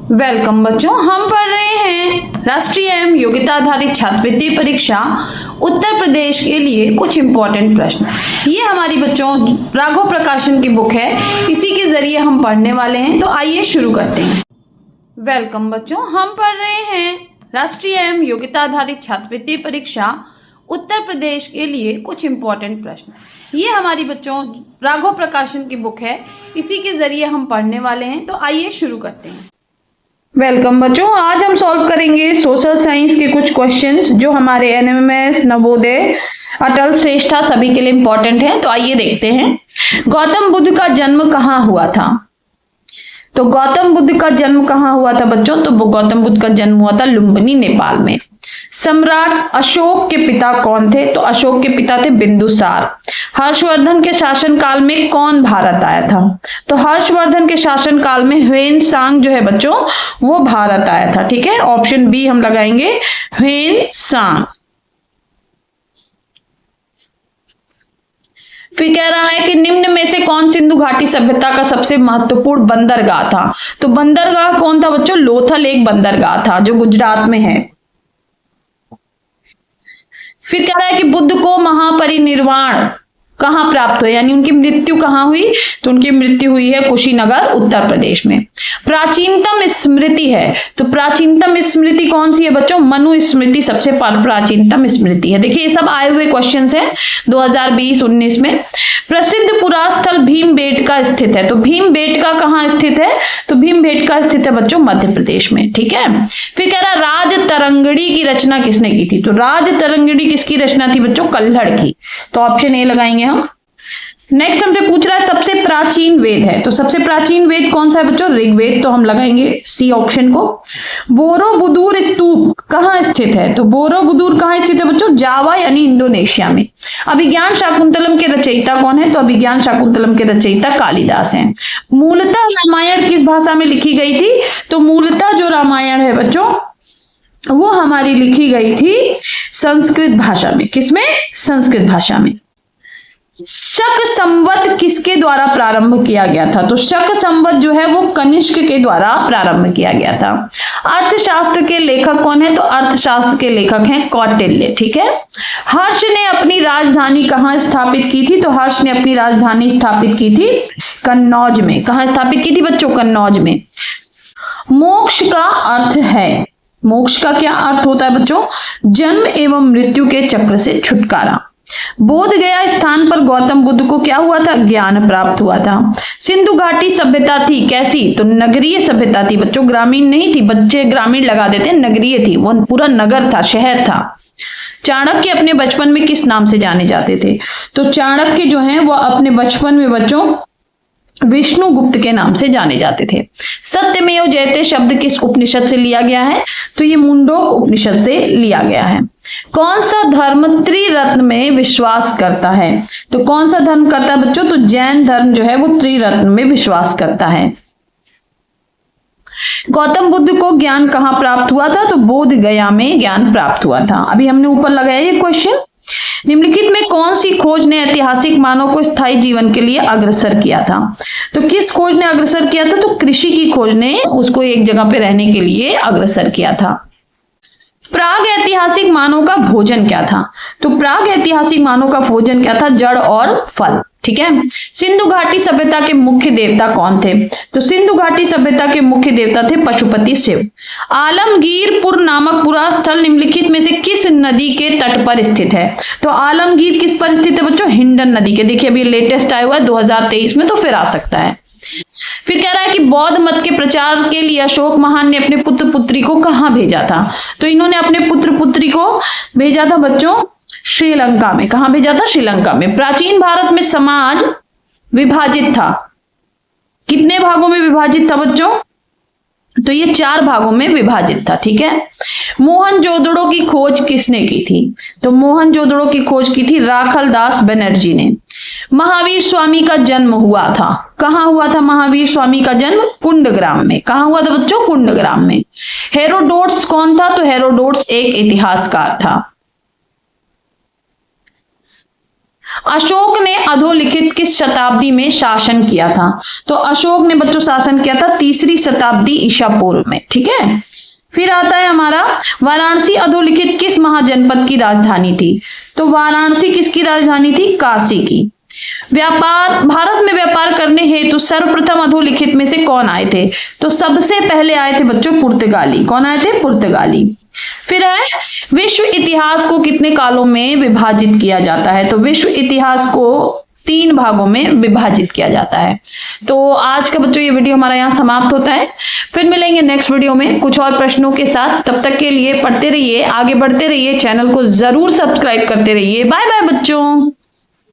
Welcome बच्चों, हम पढ़ रहे हैं राष्ट्रीय एवं योग्यता आधारित छात्रवृत्ति परीक्षा उत्तर प्रदेश के लिए कुछ इंपॉर्टेंट प्रश्न। ये हमारी बच्चों राघव प्रकाशन की बुक है, इसी के जरिए हम पढ़ने वाले हैं। तो आइए शुरू करते हैं। वेलकम बच्चों, हम पढ़ रहे हैं राष्ट्रीय एवं योग्यता आधारित छात्रवृत्ति परीक्षा उत्तर प्रदेश के लिए कुछ इंपॉर्टेंट प्रश्न। ये हमारी बच्चों राघव प्रकाशन की बुक है, इसी के जरिए हम पढ़ने वाले हैं। तो आइए शुरू करते हैं। वेलकम बच्चों, आज हम सॉल्व करेंगे सोशल साइंस के कुछ क्वेश्चंस जो हमारे एनएमएस, नवोदय, अटल श्रेष्ठा सभी के लिए इंपॉर्टेंट है। तो आइए देखते हैं। गौतम बुद्ध का जन्म कहाँ हुआ था? तो गौतम बुद्ध का जन्म कहाँ हुआ था बच्चों? तो गौतम बुद्ध का जन्म हुआ था लुम्बिनी, नेपाल में। सम्राट अशोक के पिता कौन थे? तो अशोक के पिता थे बिंदुसार। हर्षवर्धन के शासनकाल में कौन भारत आया था? तो हर्षवर्धन के शासनकाल में ह्वेन सांग जो है बच्चों वो भारत आया था। ठीक है, ऑप्शन बी हम लगाएंगे, ह्वेन सांग। फिर कह रहा है कि निम्न में से कौन सिंधु घाटी सभ्यता का सबसे महत्वपूर्ण बंदरगाह था? तो बंदरगाह कौन था बच्चों? लोथल एक बंदरगाह था जो गुजरात में है। फिर कह रहा है कि बुद्ध को महापरिनिर्वाण कहाँ प्राप्त हुआ, यानी उनकी मृत्यु कहाँ हुई? तो उनकी मृत्यु हुई है कुशीनगर, उत्तर प्रदेश में। प्राचीनतम स्मृति है, तो प्राचीनतम स्मृति कौन सी है बच्चों? मनु स्मृति सबसे प्राचीनतम स्मृति है। देखिए ये सब आए हुए क्वेश्चंस हैं 2020-19 में। प्रसिद्ध पुरास्थल भीमबेटका स्थित है, तो भीमबेटका कहाँ स्थित है? तो भीमबेटका स्थित है बच्चों मध्य प्रदेश में। ठीक है, फिर कह रहा राज तरंगड़ी की रचना किसने की थी? तो राज तरंगड़ी किसकी रचना थी बच्चों? कल्हड़ की। तो ऑप्शन ए लगाएंगे हम। नेक्स्ट हमसे पूछ रहा है सबसे प्राचीन वेद है, तो सबसे प्राचीन वेद कौन सा है बच्चों? ऋग्वेद। तो हम लगाएंगे सी ऑप्शन को। बोरोबुदुर स्तूप कहाँ स्थित है? तो बोरोबुदुर कहाँ स्थित है बच्चों? जावा यानी इंडोनेशिया में। अभिज्ञान शाकुंतलम के रचयिता कौन है? तो अभिज्ञान शाकुंतलम के रचयिता कालिदास हैं। मूलतः रामायण किस भाषा में लिखी गई थी? तो मूलतः जो रामायण है बच्चों वो हमारी लिखी गई थी संस्कृत भाषा में। किसमें? संस्कृत भाषा में। शक संवत किसके द्वारा प्रारंभ किया गया था? तो शक संवत जो है वो कनिष्क के द्वारा प्रारंभ किया गया था। अर्थशास्त्र के लेखक कौन है? तो अर्थशास्त्र के लेखक हैं कौटिल्य। ठीक है, हर्ष ने अपनी राजधानी कहाँ स्थापित की थी? तो हर्ष ने अपनी राजधानी स्थापित की थी कन्नौज में। कहाँ स्थापित की थी बच्चों? कन्नौज में। मोक्ष का अर्थ है, मोक्ष का क्या अर्थ होता है बच्चों? जन्म एवं मृत्यु के चक्र से छुटकारा। बोध गया स्थान पर गौतम बुद्ध को क्या हुआ था? ज्ञान प्राप्त हुआ था। सिंधु घाटी सभ्यता थी कैसी? तो नगरीय सभ्यता थी बच्चों, ग्रामीण नहीं थी। बच्चे ग्रामीण लगा देते हैं, नगरीय थी, वो पूरा नगर था, शहर था। चाणक्य अपने बचपन में किस नाम से जाने जाते थे? तो चाणक्य जो हैं वो अपने बचपन में बच्चों विष्णुगुप्त के नाम से जाने जाते थे। सत्यमेव जयते शब्द किस उपनिषद से लिया गया है? तो ये मुंडोक उपनिषद से लिया गया है। कौन सा धर्म त्रिरत्न में विश्वास करता है? तो कौन सा धर्म करता है बच्चों? तो जैन धर्म जो है वो त्रिरत्न में विश्वास करता है। गौतम बुद्ध को ज्ञान कहाँ प्राप्त हुआ था? तो बोध गया में ज्ञान प्राप्त हुआ था। अभी हमने ऊपर लगाया ये क्वेश्चन। निम्नलिखित में कौन सी खोज ने ऐतिहासिक मानव को स्थायी जीवन के लिए अग्रसर किया था? तो किस खोज ने अग्रसर किया था? तो कृषि की खोज ने उसको एक जगह पे रहने के लिए अग्रसर किया था। प्राग ऐतिहासिक मानव का भोजन क्या था? तो प्राग ऐतिहासिक मानव का भोजन क्या था? जड़ और फल। ठीक है, सिंधु घाटी सभ्यता के मुख्य देवता कौन थे? तो सिंधु घाटी सभ्यता के मुख्य देवता थे पशुपति शिव। आलमगीरपुर नामक पूरा स्थल निम्नलिखित में से किस नदी के तट पर स्थित है? तो आलमगीर किस पर स्थित है बच्चों? हिंडन नदी के। देखिए अभी लेटेस्ट आया हुआ है 2023 में, तो फिर आ सकता है। फिर कह रहा है कि बौद्ध मत के प्रचार के लिए अशोक महान ने अपने पुत्र पुत्री को कहाँ भेजा था? तो इन्होंने अपने पुत्र पुत्री को भेजा था बच्चों श्रीलंका में। कहाँ भेजा था? श्रीलंका में। प्राचीन भारत में समाज विभाजित था, कितने भागों में विभाजित था बच्चों? तो ये 4 भागों में विभाजित था। ठीक है, मोहनजोदड़ो की खोज किसने की थी? तो मोहनजोदड़ो की खोज की थी राखलदास बनर्जी ने। महावीर स्वामी का जन्म हुआ था, कहाँ हुआ था महावीर स्वामी का जन्म? कुंडग्राम में। कहाँ हुआ था बच्चों? कुंडग्राम में। हेरोडोट्स कौन था? तो हेरोडोट्स एक इतिहासकार था। अशोक ने अधोलिखित किस शताब्दी में शासन किया था? तो अशोक ने बच्चों शासन किया था 3री शताब्दी ईसा पूर्व में। ठीक है, फिर आता है हमारा वाराणसी अधोलिखित किस महाजनपद की राजधानी थी? तो वाराणसी किसकी राजधानी थी? काशी की। व्यापार, भारत में व्यापार करने हेतु सर्वप्रथम अधोलिखित में से कौन आए थे? तो सबसे पहले आए थे बच्चों पुर्तगाली। कौन आए थे? पुर्तगाली। फिर है विश्व इतिहास को कितने कालों में विभाजित किया जाता है? तो विश्व इतिहास को 3 भागों में विभाजित किया जाता है। तो आज का बच्चों ये वीडियो हमारा यहाँ समाप्त होता है। फिर मिलेंगे नेक्स्ट वीडियो में कुछ और प्रश्नों के साथ। तब तक के लिए पढ़ते रहिए, आगे बढ़ते रहिए, चैनल को जरूर सब्सक्राइब करते रहिए। बाय बाय बच्चों।